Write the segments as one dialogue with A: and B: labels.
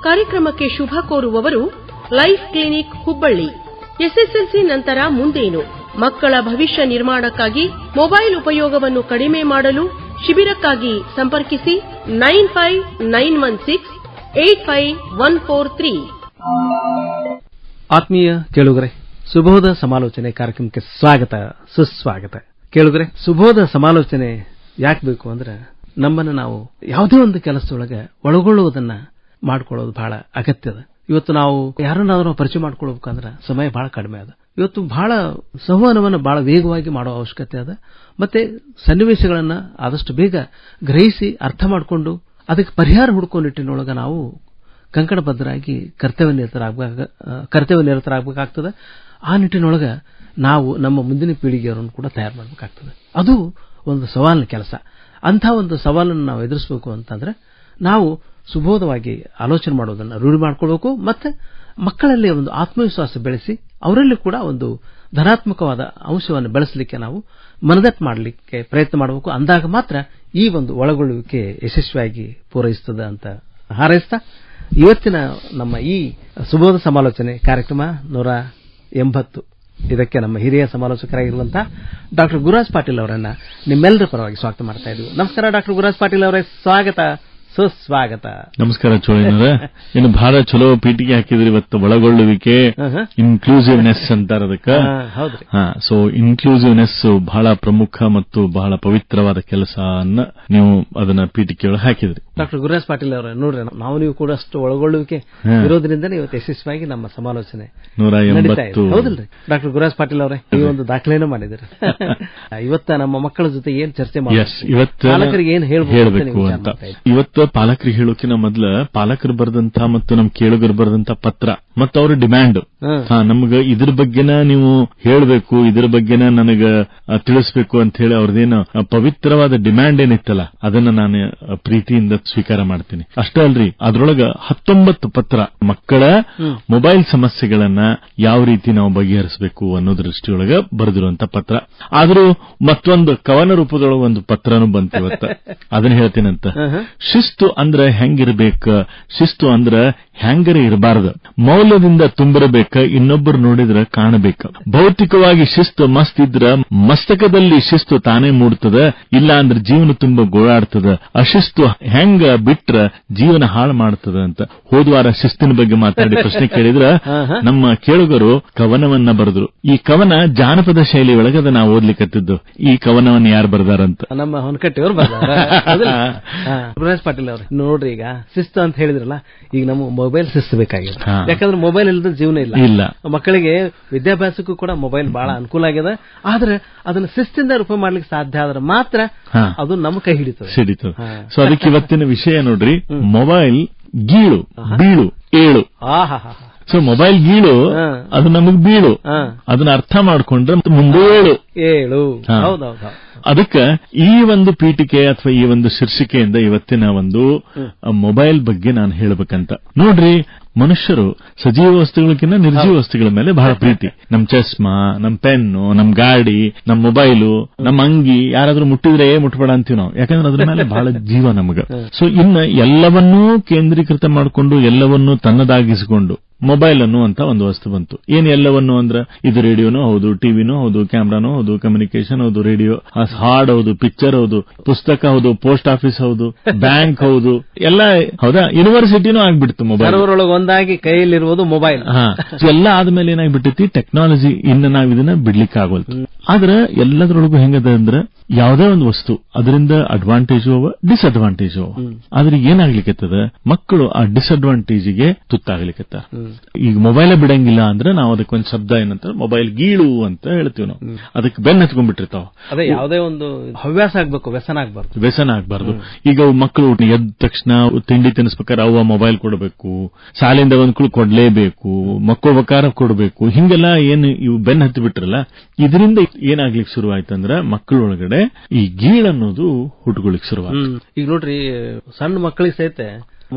A: ಕಾರ್ಯಕ್ರಮಕ್ಕೆ ಶುಭ ಕೋರುವವರು life clinic Hubballi. SSLC ನಂತರ ಮುಂದೇನು? ಮಕ್ಕಳ ಭವಿಷ್ಯ ನಿರ್ಮಾಣಕ್ಕಾಗಿ ಮೊಬೈಲ್ ಉಪಯೋಗವನ್ನು ಕಡಿಮೆ ಮಾಡಲು ಶಿಬಿರಕ್ಕಾಗಿ ಸಂಪರ್ಕಿಸಿ 9591685143.
B: ಆತ್ಮೀಯ ಕೇಳುಗರೆ, ಸುಬೋಧ ಸಮಾಲೋಚನೆ ಕಾರ್ಯಕ್ರಮಕ್ಕೆ ಸ್ವಾಗತ, ಸುಸ್ವಾಗತ. ಕೇಳುಗರೆ, ಸುಬೋಧ ಸಮಾಲೋಚನೆ ಯಾಕೆ ಬೇಕು ಅಂದ್ರೆ, ನಮ್ಮನ್ನು ನಾವು ಯಾವುದೇ ಒಂದು ಕೆಲಸದೊಳಗೆ ಒಳಗೊಳ್ಳುವುದನ್ನ ಮಾಡ್ಕೊಳ್ಳೋದು ಬಹಳ ಅಗತ್ಯದ. ಇವತ್ತು ನಾವು ಯಾರನ್ನಾದ್ರೂ ಪರಿಚಯ ಮಾಡ್ಕೊಳ್ಬೇಕಂದ್ರೆ ಸಮಯ ಬಹಳ ಕಡಿಮೆ ಅದ. ಇವತ್ತು ಬಹಳ ಸಂವಹನವನ್ನು ಬಹಳ ವೇಗವಾಗಿ ಮಾಡೋ ಅವಶ್ಯಕತೆ ಅದ. ಮತ್ತೆ ಸನ್ನಿವೇಶಗಳನ್ನ ಆದಷ್ಟು ಬೇಗ ಗ್ರಹಿಸಿ ಅರ್ಥ ಮಾಡಿಕೊಂಡು ಅದಕ್ಕೆ ಪರಿಹಾರ ಹುಡುಕೋ ನಿಟ್ಟಿನೊಳಗೆ ನಾವು ಕಂಕಣಬದ್ಧರಾಗಿ ಕರ್ತವ್ಯ ನಿರತರಾಗಬೇಕಾಗ್ತದೆ. ಆ ನಿಟ್ಟಿನೊಳಗೆ ನಾವು ನಮ್ಮ ಮುಂದಿನ ಪೀಳಿಗೆಯವರನ್ನು ಕೂಡ ತಯಾರು ಮಾಡಬೇಕಾಗ್ತದೆ. ಅದು ಒಂದು ಸವಾಲಿನ ಕೆಲಸ. ಅಂಥ ಒಂದು ಸವಾಲನ್ನು ನಾವು ಎದುರಿಸಬೇಕು ಅಂತಂದ್ರೆ ನಾವು ಸುಬೋಧವಾಗಿ ಆಲೋಚನೆ ಮಾಡೋದನ್ನು ರೂಢಿ ಮಾಡಿಕೊಳ್ಬೇಕು. ಮತ್ತೆ ಮಕ್ಕಳಲ್ಲಿ ಒಂದು ಆತ್ಮವಿಶ್ವಾಸ ಬೆಳೆಸಿ ಅವರಲ್ಲಿ ಕೂಡ ಒಂದು ಧನಾತ್ಮಕವಾದ ಅಂಶವನ್ನು ಬೆಳೆಸಲಿಕ್ಕೆ ನಾವು ಮನದಟ್ಟು ಮಾಡಲಿಕ್ಕೆ ಪ್ರಯತ್ನ ಮಾಡಬೇಕು. ಅಂದಾಗ ಮಾತ್ರ ಈ ಒಂದು ಒಳಗೊಳ್ಳುವಿಕೆ ಯಶಸ್ವಿಯಾಗಿ ಪೂರೈಸುತ್ತದೆ ಅಂತ ಹಾರೈಸ್ತಾ, ಇವತ್ತಿನ ನಮ್ಮ ಈ ಸುಬೋಧ ಸಮಾಲೋಚನೆ ಕಾರ್ಯಕ್ರಮ 180. ಇದಕ್ಕೆ ನಮ್ಮ ಹಿರಿಯ ಸಮಾಲೋಚಕರಾಗಿರುವಂತಹ ಡಾಕ್ಟರ್ ಗುರುರಾಜ್ ಪಾಟೀಲ್ ಅವರನ್ನ ನಿಮ್ಮೆಲ್ಲರ ಪರವಾಗಿ ಸ್ವಾಗತ ಮಾಡ್ತಾ ಇದ್ದೀವಿ. ನಮಸ್ಕಾರ ಡಾಕ್ಟರ್ ಗುರುರಾಜ್ ಪಾಟೀಲ್ ಅವರೇ, ಸ್ವಾಗತ, ಸುಸ್ವಾಗತ.
C: ನಮಸ್ಕಾರ ಚೋಳಿನವರೇ. ಇನ್ನು ಬಹಳ ಚಲೋ ಪೀಠಿಗೆ ಹಾಕಿದ್ರಿ ಇವತ್ತು. ಒಳಗೊಳ್ಳುವಿಕೆ, ಇನ್ಕ್ಲೂಸಿವ್ನೆಸ್ ಅಂತಾರ ಅದಕ್ಕೆ. ಸೊ ಇನ್ಕ್ಲೂಸಿವ್ನೆಸ್ ಬಹಳ ಪ್ರಮುಖ ಮತ್ತು ಬಹಳ ಪವಿತ್ರವಾದ ಕೆಲಸ ನೀವು ಅದನ್ನ ಪೀಠಿಕೆಯೊಳಗೆ ಹಾಕಿದ್ರಿ.
B: ಡಾಕ್ಟರ್ ಗುರುರಾಜ್ ಪಾಟೀಲ್ ಅವರೇ, ನೋಡ್ರಿ, ನಾವು ನೀವು ಕೂಡ ಅಷ್ಟು ಒಳಗೊಳ್ಳುವಿಕೆ ಇರೋದ್ರಿಂದ ಇವತ್ತು ಯಶಸ್ವಿಯಾಗಿ ನಮ್ಮ ಸಮಾಲೋಚನೆ
C: 180
B: ಹೌದಲ್ರಿ ಡಾಕ್ಟರ್ ಗುರುರಾಜ್ ಪಾಟೀಲ್ ಅವರೇ? ಈ ಒಂದು ದಾಖಲೆನೂ ಮಾಡಿದ್ರಿ. ಇವತ್ತ ನಮ್ಮ ಮಕ್ಕಳ ಜೊತೆ ಏನ್ ಚರ್ಚೆ ಮಾಡಿ, ಪಾಲಕರಿಗೆ ಏನ್ ಹೇಳಬೇಕು
C: ಅಂತ. ಇವತ್ತು ಪಾಲಕರಿಗೆ ಹೇಳೋಕಿನ ಮೊದಲ ಪಾಲಕರು ಬರೆದಂತ ಮತ್ತು ನಮ್ ಕೇಳುಗರು ಬರೆದಂತ ಪತ್ರ ಮತ್ತು ಅವ್ರ ಡಿಮ್ಯಾಂಡ್, ನಮ್ಗ ಇದ್ರ ಬಗ್ಗೆನ ನೀವು ಹೇಳಬೇಕು, ಇದ್ರ ಬಗ್ಗೆನ ನನಗ ತಿಳಿಸ್ಬೇಕು ಅಂತ ಹೇಳಿ ಅವ್ರದೇನು ಪವಿತ್ರವಾದ ಡಿಮ್ಯಾಂಡ್ ಏನಿತ್ತಲ್ಲ ಅದನ್ನ ನಾನು ಪ್ರೀತಿಯಿಂದ ಸ್ವೀಕಾರ ಮಾಡ್ತೀನಿ. ಅಷ್ಟೇ ಅಲ್ರಿ, ಅದ್ರೊಳಗ 19 ಪತ್ರ ಮಕ್ಕಳ ಮೊಬೈಲ್ ಸಮಸ್ಯೆಗಳನ್ನ ಯಾವ ರೀತಿ ನಾವು ಬಗೆಹರಿಸಬೇಕು ಅನ್ನೋ ದೃಷ್ಟಿಯೊಳಗ ಬರೆದಿರುವಂತ ಪತ್ರ. ಆದ್ರೂ ಮತ್ತೊಂದು ಕವನ ರೂಪದೊಳಗ ಒಂದು ಪತ್ರನೂ ಬಂತು ಇವತ್ತ, ಅದನ್ನ ಹೇಳ್ತೀನಂತ. ಶಿಸ್ತು ಅಂದ್ರ ಹೆಂಗಿರ್ಬೇಕ, ಶಿಸ್ತು ಅಂದ್ರ ಹ್ಯಾಂಗರ ಇರಬಾರ್ದು, ಮೌಲ್ಯದಿಂದ ತುಂಬಿರಬೇಕ, ಇನ್ನೊಬ್ಬರು ನೋಡಿದ್ರ ಕಾಣಬೇಕ. ಭೌತಿಕವಾಗಿ ಶಿಸ್ತು ಮಸ್ತ್ ಇದ್ರ ಮಸ್ತಕದಲ್ಲಿ ಶಿಸ್ತು ತಾನೇ ಮೂಡ್ತದ, ಇಲ್ಲ ಅಂದ್ರೆ ಜೀವನ ತುಂಬ ಗೋಳಾಡ್ತದ. ಅಶಿಸ್ತು ಹೆಂಗ ಬಿಟ್ರ ಜೀವನ ಹಾಳು ಮಾಡ್ತದ ಅಂತ ಹೋದ್ವಾರ ಶಿಸ್ತಿನ ಬಗ್ಗೆ ಮಾತಾಡಿ ಪ್ರಶ್ನೆ ಕೇಳಿದ್ರ ನಮ್ಮ ಕೇಳುಗರು ಕವನವನ್ನ ಬರೆದ್ರು. ಈ ಕವನ ಜಾನಪದ ಶೈಲಿ ಒಳಗೆ ಅದನ್ನ ಓದ್ಲಿಕ್ಕತ್ತಿದ್ದು. ಈ ಕವನವನ್ನ ಯಾರು ಬರ್ದಾರಂತ?
B: ನಮ್ಮ ಹೊನಕಟ್ಟಿಯವರು ಬರ್ದಾರ. ಗುರುರಾಜ್ ಪಾಟೀಲ್ ಅವ್ರೆ, ನೋಡ್ರಿ, ಈಗ ಶಿಸ್ತು ಅಂತ ಹೇಳಿದ್ರಲ್ಲ, ಈಗ ನಮ್ಮ ಮೊಬೈಲ್ ಶಿಸ್ತು ಬೇಕಾಗಿದೆ. ಯಾಕಂದ್ರೆ ಮೊಬೈಲ್ ಇಲ್ಲದ ಜೀವನ ಇಲ್ಲ. ಮಕ್ಕಳಿಗೆ ವಿದ್ಯಾಭ್ಯಾಸಕ್ಕೂ ಕೂಡ ಮೊಬೈಲ್ ಬಹಳ ಅನುಕೂಲ ಆಗಿದೆ. ಆದ್ರೆ ಅದನ್ನ ಶಿಸ್ತಿಂದ ರೂಪ ಮಾಡ್ಲಿಕ್ಕೆ ಸಾಧ್ಯ ಆದ್ರೆ ಮಾತ್ರ ಅದು ನಮ್ಮ ಕೈ ಹಿಡಿತದೆ.
C: ಸೊ ಅದಕ್ಕೆ ಇವತ್ತಿನ ವಿಷಯ ನೋಡ್ರಿ, ಮೊಬೈಲ್ ಗೀಳು ಬೀಳು ಏಳು. ಸೊ ಮೊಬೈಲ್ ಗೀಳು, ಅದು ನಮಗ್ ಬೀಳು, ಅದನ್ನ ಅರ್ಥ ಮಾಡ್ಕೊಂಡ್ರೆ ಮುಂದೆ ಏಳು. ಅದಕ್ಕೆ ಈ ಒಂದು ಪೀಠಿಕೆ ಅಥವಾ ಈ ಒಂದು ಶೀರ್ಷಿಕೆಯಿಂದ ಇವತ್ತಿನ ಒಂದು ಮೊಬೈಲ್ ಬಗ್ಗೆ ನಾನು ಹೇಳಬೇಕಂತ. ನೋಡ್ರಿ, ಮನುಷ್ಯರು ಸಜೀವ ವಸ್ತುಗಳಕ್ಕಿಂತ ನಿರ್ಜೀವ ವಸ್ತುಗಳ ಮೇಲೆ ಬಹಳ ಪ್ರೀತಿ. ನಮ್ ಚಸ್ಮಾ, ನಮ್ ಪೆನ್ನು, ನಮ್ ಗಾಡಿ, ನಮ್ ಮೊಬೈಲು, ನಮ್ ಅಂಗಿ ಯಾರಾದ್ರೂ ಮುಟ್ಟಿದ್ರೆ ಮುಟ್ಬೇಡ ಅಂತೀವಿ ನಾವು, ಯಾಕಂದ್ರೆ ಅದ್ರ ಮೇಲೆ ಬಹಳ ಜೀವ ನಮಗ. ಸೊ ಇನ್ನು ಎಲ್ಲವನ್ನೂ ಕೇಂದ್ರೀಕೃತ ಮಾಡಿಕೊಂಡು ಎಲ್ಲವನ್ನೂ ತನ್ನದಾಗಿಸಿಕೊಂಡು ಮೊಬೈಲ್ ಅನ್ನುವಂತ ಒಂದು ವಸ್ತು ಬಂತು. ಏನ್ ಎಲ್ಲವನ್ನು ಅಂದ್ರೆ ಇದು ರೇಡಿಯೋನೂ ಹೌದು, ಟಿವಿನೂ ಹೌದು, ಕ್ಯಾಮ್ರಾನೂ ಹೌದು, ಕಮ್ಯುನಿಕೇಶನ್ ಹೌದು, ರೇಡಿಯೋ, ಹಾಡ್ ಹೌದು, ಪಿಕ್ಚರ್ ಹೌದು, ಪುಸ್ತಕ ಹೌದು, ಪೋಸ್ಟ್ ಆಫೀಸ್ ಹೌದು, ಬ್ಯಾಂಕ್ ಹೌದು, ಎಲ್ಲ ಹೌದಾ, ಯೂನಿವರ್ಸಿಟಿನೂ ಆಗ್ಬಿಡ್ತು ಮೊಬೈಲ್
B: ಒಂದಾಗಿ ಕೈಯಲ್ಲಿರುವುದು ಮೊಬೈಲ್.
C: ಎಲ್ಲ ಆದ್ಮೇಲೆ ಏನಾಗ್ಬಿಟ್ಟೈತಿ, ಟೆಕ್ನಾಲಜಿ ಇನ್ನು ನಾವ್ ಇದನ್ನ ಬಿಡ್ಲಿಕ್ಕೆ ಆಗೋಲ್ತು. ಆದ್ರೆ ಎಲ್ಲದ್ರೊಳಗೂ ಹೆಂಗದ ಅಂದ್ರೆ, ಯಾವುದೇ ಒಂದು ವಸ್ತು ಅದರಿಂದ ಅಡ್ವಾಂಟೇಜು ಅವ, ಡಿಸ್ಅಡ್ವಾಂಟೇಜು ಅವ. ಆದ್ರೆ ಏನಾಗ್ಲಿಕ್ಕತ್ತದ, ಮಕ್ಕಳು ಆ ಡಿಸ್ಅಡ್ವಾಂಟೇಜಿಗೆ ತುತ್ತಾಗ್ಲಿಕ್ಕತ್ತ. ಈಗ ಮೊಬೈಲ್ ಬಿಡಂಗಿಲ್ಲ ಅಂದ್ರೆ ನಾವು ಅದಕ್ಕೊಂದು ಶಬ್ದ ಏನಂತ ಮೊಬೈಲ್ ಗೀಳು ಅಂತ ಹೇಳ್ತೀವಿ ನಾವು. ಅದಕ್ಕೆ ಬೆನ್ನ ಹತ್ಕೊಂಡ್ಬಿಟ್ಟಿರ್ತಾವ.
B: ಅದೇ ಯಾವುದೇ ಒಂದು ಹವ್ಯಾಸ ಆಗ್ಬೇಕು, ವ್ಯಸನ ಆಗ್ಬಾರ್ದು.
C: ಈಗ ಮಕ್ಕಳು ಎದ್ದ ತಕ್ಷಣ ತಿಂಡಿ ತಿನ್ನಿಸ್ಬೇಕಾದ್ರೆ ಅವ್ವ ಮೊಬೈಲ್ ಕೊಡಬೇಕು, ಶಾಲೆಯಿಂದ ಬಂದ್ಕಳು ಕೊಡ್ಲೇಬೇಕು, ಮಕ್ಕೋಬೇಕಾರ ಕೊಡಬೇಕು, ಹಿಂಗೆಲ್ಲ ಏನು ಇವು ಬೆನ್ನ ಹತ್ತಿ ಬಿಟ್ರಲ್ಲ, ಇದರಿಂದ ಏನಾಗ್ಲಿಕ್ಕೆ ಶುರು ಆಯ್ತಂದ್ರ ಮಕ್ಕಳೊಳಗಡೆ ಈ ಗೀಳನ್ನೋದು ಹುಟ್ಟುಗೊಳಿಕ್ ಶುರುವಾಗ್ತದೆ.
B: ಈಗ ನೋಡ್ರಿ, ಸಣ್ಣ ಮಕ್ಕಳಿಗೆ ಸಹಿತ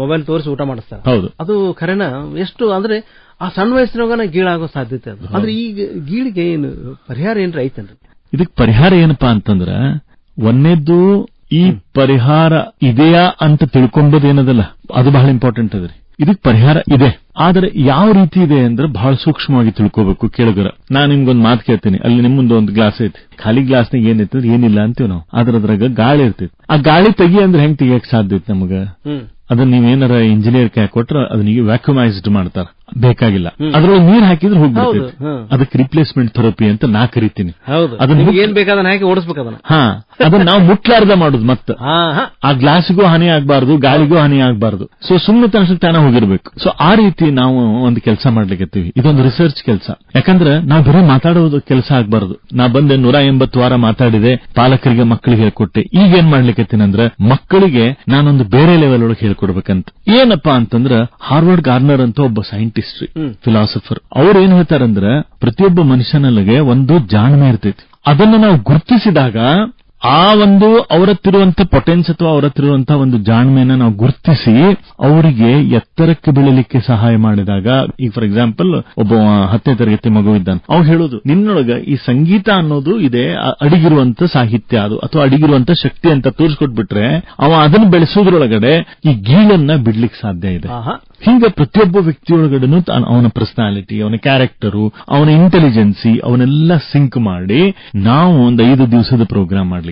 B: ಮೊಬೈಲ್ ತೋರಿಸಿ ಊಟ ಮಾಡಿಸ್ತಾರೆ.
C: ಹೌದು,
B: ಅದು ಖರೇನ ಎಷ್ಟು ಅಂದ್ರೆ ಆ ಸಣ್ಣ ವಯಸ್ಸಿನಾಗ ಗೀಳಾಗೋ ಸಾಧ್ಯತೆ ಅದು. ಅಂದ್ರೆ ಈಗ ಗೀಳಿಗೆ ಏನು ಪರಿಹಾರ ಏನ್ರಿ ಐತನ್ರಿ?
C: ಇದಕ್ ಪರಿಹಾರ ಏನಪ್ಪಾ ಅಂತಂದ್ರ, ಒಂದೇದ್ದು ಈ ಪರಿಹಾರ ಇದೆಯಾ ಅಂತ ತಿಳ್ಕೊಂಬೋದೇನದಲ್ಲ, ಅದು ಬಹಳ ಇಂಪಾರ್ಟೆಂಟ್ ಅದ್ರಿ. ಇದಕ್ಕೆ ಪರಿಹಾರ ಇದೆ. ಆದರೆ ಯಾವ ರೀತಿ ಇದೆ ಅಂದ್ರೆ ಬಹಳ ಸೂಕ್ಷ್ಮವಾಗಿ ತಿಳ್ಕೋಬೇಕು ಕೇಳುಗರ. ನಾನು ನಿಮ್ಗೊಂದು ಮಾತು ಕೇಳ್ತೀನಿ. ಅಲ್ಲಿ ನಿಮ್ಮ ಮುಂದೆ ಒಂದು ಗ್ಲಾಸ್ ಐತಿ. ಖಾಲಿ ಗ್ಲಾಸ್ನಾಗ ಏನೈತಂದ್ರೆ ಏನಿಲ್ಲ ಅಂತೀವಿ ನಾವು. ಅದ್ರಾಗ ಗಾಳಿ ಇರ್ತೈತಿ. ಆ ಗಾಳಿ ತೆಗಿ ಅಂದ್ರೆ ಹೆಂಗ್ ತೆಗಿಯಕ್ ಸಾಧ್ಯ ಐತಿ ನಮಗ? ಅದನ್ನ ನೀವೇನಾರ ಇಂಜಿನಿಯರ್ ಕೈ ಕೊಟ್ರ ಅದನ್ನ ವ್ಯಾಕ್ಯೂಮೈಸ್ಡ್ ಮಾಡ್ತಾರ, ಬೇಕಾಗಿಲ್ಲ. ಅದ್ರೊಳಗೆ ನೀರ್ ಹಾಕಿದ್ರೆ ಹೋಗ್ಬಿಡ್ತೈತಿ. ಅದಕ್ಕೆ ರಿಪ್ಲೇಸ್ಮೆಂಟ್ ಥೆರಪಿ ಅಂತ ನಾ ಕರಿತೀನಿ.
B: ಅದನ್ನ ಏನ್ ಬೇಕಾದ ಹಾಕಿ ಓಡಿಸ್ಬೇಕು ಅದನ್ನ.
C: ಅದನ್ನ ನಾವು ಮುಟ್ಲಾರ್ದ ಮಾಡುದು. ಮತ್ತೆ ಆ ಗ್ಲಾಸ್ಗೂ ಹಾನಿ ಆಗ್ಬಾರ್ದು, ಗಾಳಿಗೂ ಹಾನಿ ಆಗ್ಬಾರ್ದು. ಸೊ ಸುಮ್ಮನೆ ತನಸಕ್ಕೆ ತಾನ ಹೋಗಿರ್ಬೇಕು. ಸೊ ಆ ರೀತಿ ನಾವು ಒಂದು ಕೆಲಸ ಮಾಡ್ಲಿಕ್ಕೆ ಇದೊಂದು ರಿಸರ್ಚ್ ಕೆಲಸ. ಯಾಕಂದ್ರೆ ನಾವು ಬರೀ ಮಾತಾಡೋದು ಕೆಲಸ ಆಗ್ಬಾರ್ದು. ನಾ ಬಂದೆ 180 ವಾರ ಮಾತಾಡಿದೆ, ಪಾಲಕರಿಗೆ ಮಕ್ಕಳಿಗೆ ಹೇಳ್ಕೊಟ್ಟೆ. ಈಗ ಏನ್ ಮಾಡ್ಲಿಕ್ಕೆ ಮಕ್ಕಳಿಗೆ ನಾನೊಂದು ಬೇರೆ ಲೆವೆಲ್ ಒಳಗೆ ಹೇಳ್ಕೊಡ್ಬೇಕಂತ. ಏನಪ್ಪಾ ಅಂತಂದ್ರ ಹಾರ್ವರ್ಡ್ ಗಾರ್ನರ್ ಅಂತ ಒಬ್ಬ ಸೈಂಟಿಸ್ಟ್, ಫಿಲಾಸಫರ್, ಅವ್ರು ಏನ್ ಹೇಳ್ತಾರಂದ್ರ ಪ್ರತಿಯೊಬ್ಬ ಮನುಷ್ಯನಲ್ಲಿಗೆ ಒಂದು ಜಾಣ್ಮೆ ಇರ್ತೈತಿ. ಅದನ್ನ ನಾವು ಗುರುತಿಸಿದಾಗ ಆ ಒಂದು ಅವರತ್ತಿರುವಂತ ಪೊಟೆನ್ಸ್ ಅಥವಾ ಅವರತ್ತಿರುವಂತಹ ಒಂದು ಜಾಣ್ಮೆನ ನಾವು ಗುರುತಿಸಿ ಅವರಿಗೆ ಎತ್ತರಕ್ಕೆ ಬೆಳಲಿಕ್ಕೆ ಸಹಾಯ ಮಾಡಿದಾಗ, ಈಗ ಫಾರ್ ಎಕ್ಸಾಂಪಲ್ ಒಬ್ಬ 10ನೇ ತರಗತಿ ಮಗು ಇದ್ದಾನೆ, ಅವ್ರು ಹೇಳೋದು ನಿನ್ನೊಳಗ ಈ ಸಂಗೀತ ಅನ್ನೋದು ಇದೆ, ಅಡಿಗಿರುವಂತ ಸಾಹಿತ್ಯ ಅದು ಅಥವಾ ಅಡಿಗಿರುವಂತ ಶಕ್ತಿ ಅಂತ ತೋರಿಸ್ಕೊಟ್ಬಿಟ್ರೆ ಅವ ಅದನ್ನು ಬೆಳೆಸೋದ್ರೊಳಗಡೆ ಈ ಗೀಳನ್ನ ಬಿಡ್ಲಿಕ್ಕೆ ಸಾಧ್ಯ ಇದೆ. ಹೀಗೆ ಪ್ರತಿಯೊಬ್ಬ ವ್ಯಕ್ತಿಯೊಳಗಡೆನೂ ಅವನ ಪರ್ಸನಾಲಿಟಿ, ಅವನ ಕ್ಯಾರೆಕ್ಟರು, ಅವನ ಇಂಟೆಲಿಜೆನ್ಸಿ ಅವನ್ನೆಲ್ಲ ಸಿಂಕ್ ಮಾಡಿ ನಾವು ಒಂದು 5 ದಿವಸದ ಪ್ರೋಗ್ರಾಮ್ ಮಾಡ್ಲಿಕ್ಕೆ.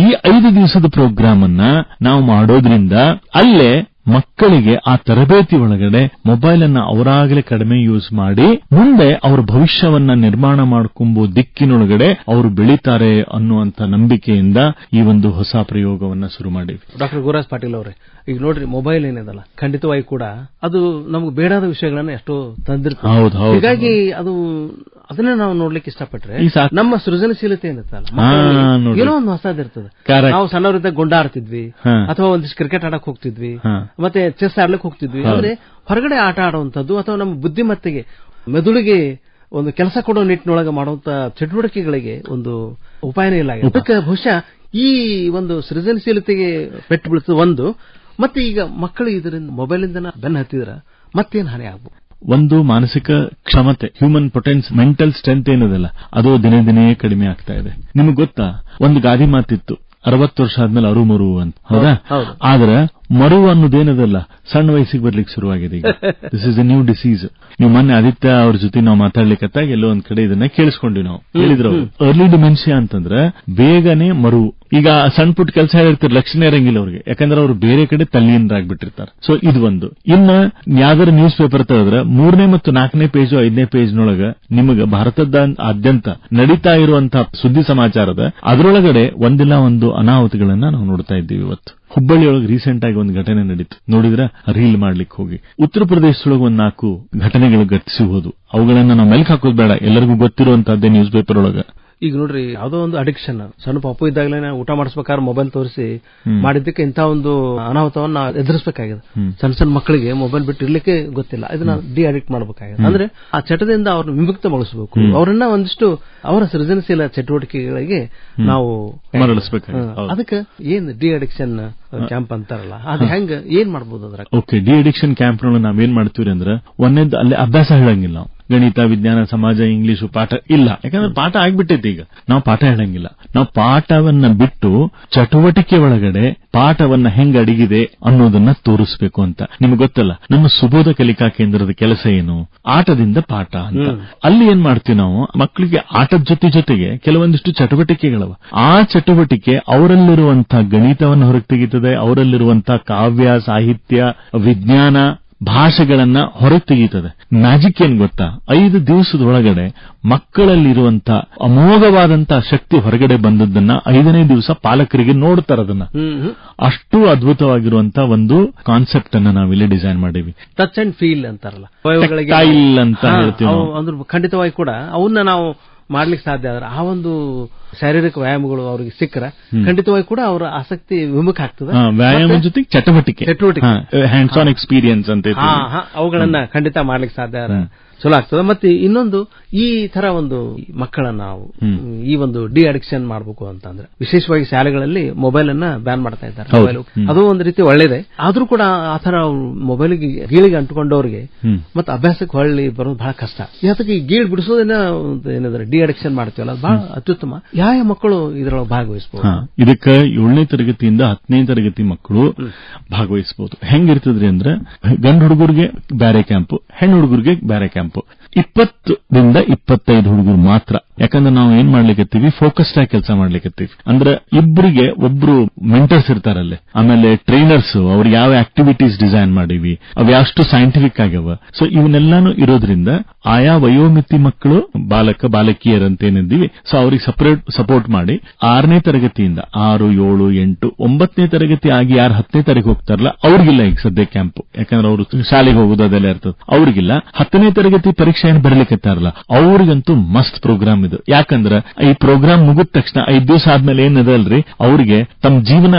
C: ಈ 5 ದಿವಸದ ಪ್ರೋಗ್ರಾಮ್ ಅನ್ನ ನಾವು ಮಾಡೋದ್ರಿಂದ ಅಲ್ಲೇ ಮಕ್ಕಳಿಗೆ ಆ ತರಬೇತಿ ಒಳಗಡೆ ಮೊಬೈಲ್ ಅನ್ನ ಅವರಾಗಲೇ ಕಡಿಮೆ ಯೂಸ್ ಮಾಡಿ ಮುಂದೆ ಅವರ ಭವಿಷ್ಯವನ್ನ ನಿರ್ಮಾಣ ಮಾಡ್ಕೊಂಬೋ ದಿಕ್ಕಿನೊಳಗಡೆ ಅವರು ಬೆಳೀತಾರೆ ಅನ್ನುವಂತ ನಂಬಿಕೆಯಿಂದ ಈ ಒಂದು ಹೊಸ ಪ್ರಯೋಗವನ್ನ ಶುರು ಮಾಡಿವಿ.
B: ಡಾಕ್ಟರ್ ಗುರುರಾಜ್ ಪಾಟೀಲ್ ಅವರೇ, ಈಗ ನೋಡ್ರಿ ಮೊಬೈಲ್ ಏನಿದಲ್ಲ ಖಂಡಿತವಾಗಿ ಕೂಡ ಅದು ನಮ್ಗೆ ಬೇಡಾದ ವಿಷಯಗಳನ್ನ ಎಷ್ಟೋ ತಂದಿರ್ತದೆ. ಹೀಗಾಗಿ ಅದನ್ನ ನಾವು ನೋಡ್ಲಿಕ್ಕೆ ಇಷ್ಟಪಟ್ರೆ ನಮ್ಮ ಸೃಜನಶೀಲತೆ ಏನಿರ್ತಲ್ಲ ಏನೋ ಒಂದು ಹೊಸದಿರ್ತದೆ. ನಾವು ಸಣ್ಣವರಿದ್ದಾಗ ಗುಂಡ ಆಡ್ತಿದ್ವಿ ಅಥವಾ ಒಂದಿಷ್ಟು ಕ್ರಿಕೆಟ್ ಆಡಕ್ ಹೋಗ್ತಿದ್ವಿ, ಮತ್ತೆ ಚೆಸ್ ಆಡ್ಲಿಕ್ಕೆ ಹೋಗ್ತಿದ್ವಿ. ಅಂದ್ರೆ ಹೊರಗಡೆ ಆಟ ಆಡುವಂತದ್ದು ಅಥವಾ ನಮ್ಮ ಬುದ್ಧಿಮತ್ತೆಗೆ ಮೆದುಳಿಗೆ ಒಂದು ಕೆಲಸ ಕೊಡೋ ನಿಟ್ಟಿನೊಳಗೆ ಮಾಡುವಂತ ಚಟುವಟಿಕೆಗಳಿಗೆ ಒಂದು ಉಪಾಯನೇ ಇಲ್ಲ. ಅದಕ್ಕೆ ಬಹುಶಃ ಈ ಒಂದು ಸೃಜನಶೀಲತೆಗೆ ಪೆಟ್ಟು ಬೀಳ್ತದೆ ಒಂದು. ಮತ್ತೆ ಈಗ ಮಕ್ಕಳು ಇದರಿಂದ ಮೊಬೈಲಿಂದ ಬೆನ್ನ ಹತ್ತಿದ್ರ ಮತ್ತೇನು ಹಾನಿ ಆಗ್ಬೋದು?
C: ಒಂದು ಮಾನಸಿಕ ಕ್ಷಮತೆ, ಹ್ಯೂಮನ್ ಪೊಟೆನ್ಸ್, ಮೆಂಟಲ್ ಸ್ಟ್ರೆಂತ್ ಏನದಲ್ಲ ಅದು ದಿನೇ ದಿನೇ ಕಡಿಮೆ ಆಗ್ತಾ ಇದೆ. ನಿಮ್ಗೆ ಗೊತ್ತಾ, ಒಂದು ಗಾದಿ ಮಾತಿತ್ತು, 60 ವರ್ಷ ಆದ್ಮೇಲೆ ಅರು ಮರು ಅಂತ. ಹೌದಾ? ಆದ್ರೆ ಮರು ಅನ್ನೋದೇನದಲ್ಲ ಸಣ್ಣ ವಯಸ್ಸಿಗೆ ಬರ್ಲಿಕ್ಕೆ ಶುರುವಾಗಿದೆ. ಈಗ this is A new disease. ನೀವು ಮೊನ್ನೆ ಆದಿತ್ಯ ಅವ್ರ ಜೊತೆ ನಾವು ಮಾತಾಡ್ಲಿಕ್ಕತ್ತಾಗ ಎಲ್ಲೋ ಒಂದ್ ಕಡೆ ಇದನ್ನ ಕೇಳಿಸ್ಕೊಂಡ್ವಿ. ನಾವು ಹೇಳಿದ್ರು ಅರ್ಲಿ ಡಿಮೆನ್ಷಿಯಾ ಅಂತಂದ್ರೆ ಬೇಗನೆ ಮರು. ಈಗ ಸಣ್ಣ ಪುಟ್ಟ ಕೆಲಸ ಹೇಳಿರ್ತಾರೆ, ಲಕ್ಷಣ ಇರಂಗಿಲ್ಲ ಅವ್ರಿಗೆ, ಯಾಕಂದ್ರೆ ಅವ್ರು ಬೇರೆ ಕಡೆ ತಲ್ಲೀನರಾಗ್ಬಿಟ್ಟಿರ್ತಾರೆ. ಸೊ ಇದು ಒಂದು. ಇನ್ನ ಯಾವ್ದಾರ ನ್ಯೂಸ್ ಪೇಪರ್ ತೆಗೆದ್ರೆ 3ನೇ ಮತ್ತು 4ನೇ ಪೇಜ್ 5ನೇ ಪೇಜ್ನೊಳಗ ನಿಮಗೆ ಭಾರತದ ಆದ್ಯಂತ ನಡೀತಾ ಇರುವಂತಹ ಸುದ್ದಿ ಸಮಾಚಾರದ ಅದರೊಳಗಡೆ ಒಂದಿಲ್ಲ ಒಂದು ಅನಾಹುತಗಳನ್ನ ನಾವು ನೋಡ್ತಾ ಇದ್ದೀವಿ. ಇವತ್ತು ಹುಬ್ಬಳ್ಳಿಯೊಳಗೆ ರೀಸೆಂಟ್ ಆಗಿ ಒಂದು ಘಟನೆ ನಡೀತು, ನೋಡಿದ್ರೆ ರೀಲ್ ಮಾಡ್ಲಿಕ್ಕೆ ಹೋಗಿ ಉತ್ತರ ಪ್ರದೇಶದೊಳಗೆ 4 ಘಟನೆಗಳು ಘಟಿಸಬಹುದು. ಅವುಗಳನ್ನ ನಾವು ಮೆಲ್ಕ್ ಹಾಕೋದು ಬೇಡ, ಎಲ್ಲರಿಗೂ ಗೊತ್ತಿರುವಂತಹದ್ದೇ ನ್ಯೂಸ್ ಪೇಪರ್ ಒಳಗ.
B: ಈಗ ನೋಡ್ರಿ, ಯಾವುದೋ ಒಂದು ಅಡಿಕ್ಷನ್, ಸಣ್ಣ ಪಾಪು ಇದ್ದಾಗಲೇ ಊಟ ಮಾಡಿಸ್ಬೇಕಾದ್ರೆ ಮೊಬೈಲ್ ತೋರಿಸಿ ಮಾಡಿದ್ದಕ್ಕೆ ಇಂಥ ಒಂದು ಅನಾಹುತವನ್ನ ಎದುರಿಸಬೇಕಾಗಿದೆ. ಸಣ್ಣ ಮಕ್ಕಳಿಗೆ ಮೊಬೈಲ್ ಬಿಟ್ಟು ಇರ್ಲಿಕ್ಕೆ ಗೊತ್ತಿಲ್ಲ, ಇದನ್ನ ಡಿ ಅಡಿಕ್ಟ್ ಮಾಡಬೇಕಾಗಿದೆ. ಅಂದ್ರೆ ಆ ಚಟದಿಂದ ಅವ್ರನ್ನ ವಿಮುಕ್ತಗೊಳಿಸಬೇಕು, ಅವರನ್ನ ಒಂದಿಷ್ಟು ಅವರ ಸೃಜನಶೀಲ ಚಟುವಟಿಕೆಗಳಿಗೆ ನಾವು
C: ಮರಳಿಸಬೇಕಾಗಿದೆ.
B: ಅದಕ್ಕೆ ಏನ್ ಡಿ ಅಡಿಕ್ಷನ್ ಕ್ಯಾಂಪ್ ಅಂತಾರಲ್ಲ, ಅದು ಹೆಂಗ ಏನ್ ಮಾಡಬಹುದು ಅದ್ರ?
C: ಓಕೆ, ಡಿ ಅಡಿಕ್ಷನ್ ಕ್ಯಾಂಪ್ ನೊಳಗೆ ನಾವೇನ್ ಮಾಡ್ತೀವಿ ಅಂದ್ರೆ ಒಂದೇದ್ ಅಲ್ಲಿ ಅಭ್ಯಾಸ ಹೇಳಂಗಿಲ್ಲ ನಾವು. ಗಣಿತ, ವಿಜ್ಞಾನ, ಸಮಾಜ, ಇಂಗ್ಲಿಷ್ ಪಾಠ ಇಲ್ಲ, ಯಾಕಂದ್ರೆ ಪಾಠ ಆಗ್ಬಿಟ್ಟೈತಿ. ಈಗ ನಾವು ಪಾಠ ಹೇಳಂಗಿಲ್ಲ. ನಾವು ಪಾಠವನ್ನ ಬಿಟ್ಟು ಚಟುವಟಿಕೆ ಒಳಗಡೆ ಪಾಠವನ್ನ ಹೆಂಗ್ ಅಡಗಿದೆ ಅನ್ನೋದನ್ನ ತೋರಿಸಬೇಕು ಅಂತ. ನಿಮ್ಗೆ ಗೊತ್ತಲ್ಲ, ನಮ್ಮ ಸುಬೋಧ ಕಲಿಕಾ ಕೇಂದ್ರದ ಕೆಲಸ ಏನು? ಆಟದಿಂದ ಪಾಠ ಅಂತ. ಅಲ್ಲಿ ಏನ್ ಮಾಡ್ತೀವಿ ನಾವು, ಮಕ್ಕಳಿಗೆ ಆಟದ ಜೊತೆಗೆ ಕೆಲವೊಂದಿಷ್ಟು ಚಟುವಟಿಕೆಗಳವ. ಆ ಚಟುವಟಿಕೆ ಅವರಲ್ಲಿರುವಂತಹ ಗಣಿತವನ್ನು ಹೊರಗೆ ತೆಗೀತದೆ, ಅವರಲ್ಲಿರುವಂತಹ ಕಾವ್ಯ, ಸಾಹಿತ್ಯ, ವಿಜ್ಞಾನ, ಭಾಷೆಗಳನ್ನ ಹೊರಗೆ ತೆಗೀತದೆ. ಮ್ಯಾಜಿಕ್ ಏನ್ ಗೊತ್ತಾ, 5 ದಿವಸದೊಳಗಡೆ ಮಕ್ಕಳಲ್ಲಿರುವಂತ ಅಮೋಘವಾದಂತಹ ಶಕ್ತಿ ಹೊರಗಡೆ ಬಂದದ್ದನ್ನ 5ನೇ ದಿವಸ ಪಾಲಕರಿಗೆ ನೋಡ್ತಾರದನ್ನ. ಅಷ್ಟು ಅದ್ಭುತವಾಗಿರುವಂತಹ ಒಂದು ಕಾನ್ಸೆಪ್ಟ್ ಅನ್ನ ನಾವಿಲ್ಲಿ ಡಿಸೈನ್ ಮಾಡೀವಿ.
B: ಟಚ್ ಅಂಡ್ ಫೀಲ್ ಅಂತಾರಲ್ಲ,
C: ಅಂತ ಹೇಳ್ತೀವಿ.
B: ಖಂಡಿತವಾಗಿ ಕೂಡ ಅವನ್ನ ನಾವು ಮಾಡ್ಲಿಕ್ಕೆ ಸಾಧ್ಯ ಆದ್ರೆ ಆ ಒಂದು ಶಾರೀರಿಕ ವ್ಯಾಯಾಮಗಳು ಅವರಿಗೆ ಸಿಕ್ಕರೆ ಖಂಡಿತವಾಗಿ ಕೂಡ ಅವರ ಆಸಕ್ತಿ ವಿಮುಖ ಆಗ್ತದೆ.
C: ವ್ಯಾಯಾಮ ಜೊತೆಗೆ ಚಟುವಟಿಕೆ ಹ್ಯಾಂಡ್ಸ್ ಆನ್ ಎಕ್ಸ್ಪೀರಿಯನ್ಸ್ ಅಂತ
B: ಅವುಗಳನ್ನ ಖಂಡಿತ ಮಾಡ್ಲಿಕ್ಕೆ ಸಾಧ್ಯ ಚಲೋ ಆಗ್ತದೆ. ಮತ್ತೆ ಇನ್ನೊಂದು, ಈ ತರ ಒಂದು ಮಕ್ಕಳನ್ನ ನಾವು ಈ ಒಂದು ಡಿ ಅಡಿಕ್ಷನ್ ಮಾಡಬೇಕು ಅಂತಂದ್ರೆ ವಿಶೇಷವಾಗಿ ಶಾಲೆಗಳಲ್ಲಿ ಮೊಬೈಲ್ ಅನ್ನ ಬ್ಯಾನ್ ಮಾಡ್ತಾ ಇದ್ದಾರೆ. ಮೊಬೈಲ್ ಅದು ಒಂದು ರೀತಿ ಒಳ್ಳೇದೇ, ಆದ್ರೂ ಕೂಡ ಆ ತರ ಮೊಬೈಲ್ಗೆ ಗೀಳಿಗೆ ಅಂಟುಕೊಂಡವ್ರಿಗೆ ಮತ್ತೆ ಅಭ್ಯಾಸಕ್ಕೆ ಹೊಳ್ಳಿ ಬರೋದು ಬಹಳ ಕಷ್ಟ. ಯಾತಕ್ಕೆ ಈ ಗೀಳ್ ಬಿಡಿಸೋದನ್ನ ಏನಾದ್ರೆ ಡಿ ಅಡಿಕ್ಷನ್ ಮಾಡ್ತೀವಲ್ಲ, ಅದು ಬಹಳ ಅತ್ಯುತ್ತಮ. ಯಾವ ಮಕ್ಕಳು ಇದರೊಳಗೆ ಭಾಗವಹಿಸಬಹುದು?
C: ಇದಕ್ಕೆ 7ನೇ ತರಗತಿಯಿಂದ 10ನೇ ತರಗತಿ ಮಕ್ಕಳು ಭಾಗವಹಿಸಬಹುದು. ಹೆಂಗಿರ್ತದ್ರಿ ಅಂದ್ರೆ ಗಂಡು ಹುಡುಗರಿಗೆ ಬೇರೆ ಕ್ಯಾಂಪ್, ಹೆಣ್ಣು ಹುಡುಗರಿಗೆ ಬೇರೆ ಕ್ಯಾಂಪ್. 20ರಿಂದ 25 ಹುಡುಗರು ಮಾತ್ರ. ಯಾಕಂದ್ರೆ ನಾವು ಏನ್ ಮಾಡ್ಲಿಕ್ಕತ್ತೀವಿ, ಫೋಕಸ್ಡ್ ಆಗಿ ಕೆಲಸ ಮಾಡ್ಲಿಕ್ಕತ್ತೀವಿ. ಅಂದ್ರೆ ಇಬ್ಬರಿಗೆ ಒಬ್ರು ಮೆಂಟರ್ಸ್ ಇರ್ತಾರಲ್ಲೇ, ಆಮೇಲೆ ಟ್ರೈನರ್ಸ್, ಅವ್ರಿಗೆ ಯಾವ ಆಕ್ಟಿವಿಟೀಸ್ ಡಿಸೈನ್ ಮಾಡಿವಿ, ಅವು ಯಾವಷ್ಟು ಸೈಂಟಿಫಿಕ್ ಆಗ್ಯಾವ. ಸೊ ಇವನ್ನೆಲ್ಲಾನು ಇರೋದ್ರಿಂದ ಆಯಾ ವಯೋಮಿತಿ ಮಕ್ಕಳು, ಬಾಲಕಿಯರಂತೇನಿದ್ದೀವಿ, ಸೊ ಅವ್ರಿಗೆ ಸಪೋರ್ಟ್ ಮಾಡಿ 6ನೇ ತರಗತಿಯಿಂದ 6, 7, 8, 9ನೇ ತರಗತಿ ಆಗಿ ಯಾರು 10ನೇ ತರಗತಿ ಹೋಗ್ತಾರಲ್ಲ ಅವ್ರಿಗಿಲ್ಲ ಈಗ ಸದ್ಯ ಕ್ಯಾಂಪ್. ಯಾಕಂದ್ರೆ ಅವರು ಶಾಲೆಗೆ ಹೋಗೋದು ಅದೆಲ್ಲ ಇರ್ತದೆ, ಅವ್ರಿಗಿಲ್ಲ. 10ನೇ ತರಗತಿ ಪರೀಕ್ಷೆ ಏನು ಬರಲಿಕ್ಕಿರ್ತಾರಲ್ಲ ಅವ್ರಿಗಂತೂ ಮಸ್ತ್ ಪ್ರೋಗ್ರಾಮ್ ಇದು. ಯಾಕಂದ್ರೆ ಈ ಪ್ರೋಗ್ರಾಮ್ ಮುಗಿದ ತಕ್ಷಣ 5 ದಿವಸ ಆದ್ಮೇಲೆ ಏನದಲ್ರಿ, ಅವ್ರಿಗೆ ತಮ್ಮ ಜೀವನ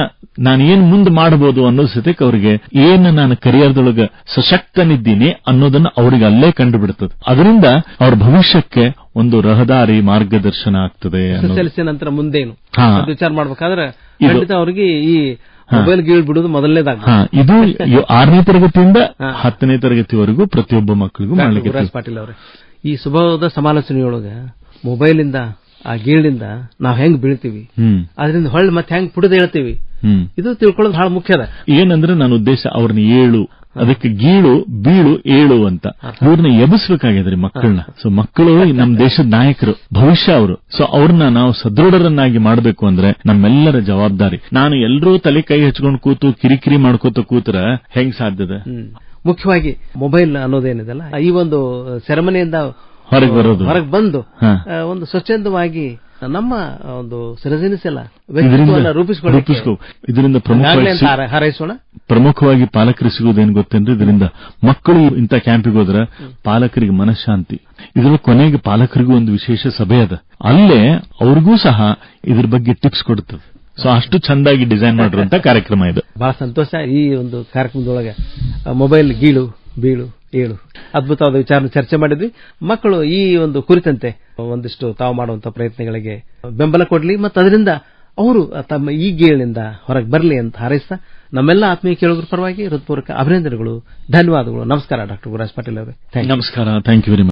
C: ನಾನು ಏನ್ ಮುಂದೆ ಮಾಡಬಹುದು ಅನ್ನೋ ಸತ್ಯಕ್ಕೆ ಅವ್ರಿಗೆ ಏನು ನಾನು ಕರಿಯರ್ದೊಳಗೆ ಸಶಕ್ತನಿದ್ದೀನಿ ಅನ್ನೋದನ್ನ ಅವ್ರಿಗೆ ಅಲ್ಲೇ ಕಂಡು ಬಿಡ್ತದೆ. ಅದರಿಂದ ಅವ್ರ ಭವಿಷ್ಯಕ್ಕೆ ಒಂದು ರಹದಾರಿ ಮಾರ್ಗದರ್ಶನ ಆಗ್ತದೆ.
B: ನಂತರ ಮುಂದೇನು ವಿಚಾರ ಮಾಡ್ಬೇಕಾದ್ರೆ ಖಂಡಿತ ಅವ್ರಿಗೆ ಈ ಮೊಬೈಲ್ ಗೀಳ್ ಬಿಡುವುದು ಮೊದಲನೇದಾಗ.
C: ಇದು 6ನೇ ತರಗತಿಯಿಂದ 10ನೇ ತರಗತಿವರೆಗೂ ಪ್ರತಿಯೊಬ್ಬ ಮಕ್ಕಳಿಗೂ ಮಾಡಲಿಕ್ಕೆ.
B: ಗುರುರಾಜ್ ಪಾಟೀಲ್ ಅವರೇ, ಈ ಸ್ವಭಾವದ ಸಮಾಲೋಚನೆಯೊಳಗ ಮೊಬೈಲಿಂದ ಆ ಗೀಳಿಂದ ನಾವ್ ಹೆಂಗ್ ಬೀಳ್ತೀವಿ, ಅದರಿಂದ ಹೊಳ್ಳಿ ಮತ್ತೆ ಹೆಂಗ್ ಪುಡಿದು ಹೇಳ್ತೀವಿ, ಇದು ತಿಳ್ಕೊಳ್ಳೋದು ಬಹಳ ಮುಖ್ಯ ಅದ.
C: ಏನಂದ್ರೆ ನನ್ನ ಉದ್ದೇಶ ಅವ್ರನ್ನ ಏಳು, ಅದಕ್ಕೆ ಗೀಳು ಬೀಳು ಏಳು ಅಂತ ಇವ್ರನ್ನ ಎಬ್ಬಿಸಬೇಕಾಗಿದ್ರಿ ಮಕ್ಕಳನ್ನ. ಸೊ ಮಕ್ಕಳು ನಮ್ಮ ದೇಶದ ನಾಯಕರು, ಭವಿಷ್ಯ ಅವರು. ಸೊ ಅವ್ರನ್ನ ನಾವು ಸದೃಢರನ್ನಾಗಿ ಮಾಡಬೇಕು ಅಂದ್ರೆ ನಮ್ಮೆಲ್ಲರ ಜವಾಬ್ದಾರಿ. ನಾನು ಎಲ್ಲರೂ ತಲೆ ಕೈ ಹಚ್ಕೊಂಡು ಕೂತು ಕಿರಿಕಿರಿ ಮಾಡ್ಕೋತ ಕೂತರ ಹೆಂಗ್ ಸಾಧ್ಯದ?
B: ಮುಖ್ಯವಾಗಿ ಮೊಬೈಲ್ ಅನ್ನೋದೇನಿದೆಲ್ಲ ಈ ಒಂದು ಸೆರೆಮನಿಯಿಂದ ಹೊರಗೆ ಬಂದು ಒಂದು ಸ್ವಚ್ಛಂದವಾಗಿ ನಮ್ಮ ಒಂದು ಸೃಜನಶೀಲ ವ್ಯಕ್ತಿತ್ವವನ್ನು ರೂಪಿಸಿಕೊಳ್ಳೋ ಇದರಿಂದ ಹಾರೈಸೋಣ.
C: ಪ್ರಮುಖವಾಗಿ ಪಾಲಕರು ಸಿಗೋದೇನು ಗೊತ್ತೇನ್ರಿ, ಇದರಿಂದ ಮಕ್ಕಳು ಇಂಥ ಕ್ಯಾಂಪಿಗೆ ಹೋದ್ರೆ ಪಾಲಕರಿಗೆ ಮನಃಶಾಂತಿ. ಇದರ ಕೊನೆಗೆ ಪಾಲಕರಿಗೂ ಒಂದು ವಿಶೇಷ ಸಭೆ ಅದ, ಅಲ್ಲೇ ಅವ್ರಿಗೂ ಸಹ ಇದ್ರ ಬಗ್ಗೆ ಟಿಪ್ಸ್ ಕೊಡುತ್ತದೆ. ಸೊ ಅಷ್ಟು ಚಂದಾಗಿ ಡಿಸೈನ್ ಮಾಡಿರುವಂತ ಕಾರ್ಯಕ್ರಮ ಇದು.
B: ಬಹಳ ಸಂತೋಷ. ಈ ಒಂದು ಕಾರ್ಯಕ್ರಮದೊಳಗೆ ಮೊಬೈಲ್ ಗೀಳು ಬೀಳು ಏಳು ಅದ್ಭುತವಾದ ವಿಚಾರ ಚರ್ಚೆ ಮಾಡಿದ್ವಿ. ಮಕ್ಕಳು ಈ ಒಂದು ಕುರಿತಂತೆ ಒಂದಿಷ್ಟು ತಾವು ಮಾಡುವಂತಹ ಪ್ರಯತ್ನಗಳಿಗೆ ಬೆಂಬಲ ಕೊಡಲಿ ಮತ್ತು ಅದರಿಂದ ಅವರು ತಮ್ಮ ಈ ಗೀಳಿನಿಂದ ಹೊರಗೆ ಬರಲಿ ಅಂತ ಹಾರೈಸ್ತಾ ನಮ್ಮೆಲ್ಲ ಆತ್ಮೀಯ ಕೇಳುಗರ ಪರವಾಗಿ ಹೃತ್ಪೂರ್ವಕ ಅಭಿನಂದನೆಗಳು, ಧನ್ಯವಾದಗಳು. ನಮಸ್ಕಾರ ಡಾಕ್ಟರ್ ಗುರುರಾಜ್ ಪಾಟೀಲ್ ಅವರೇ.
C: ನಮಸ್ಕಾರ. Thank you very much.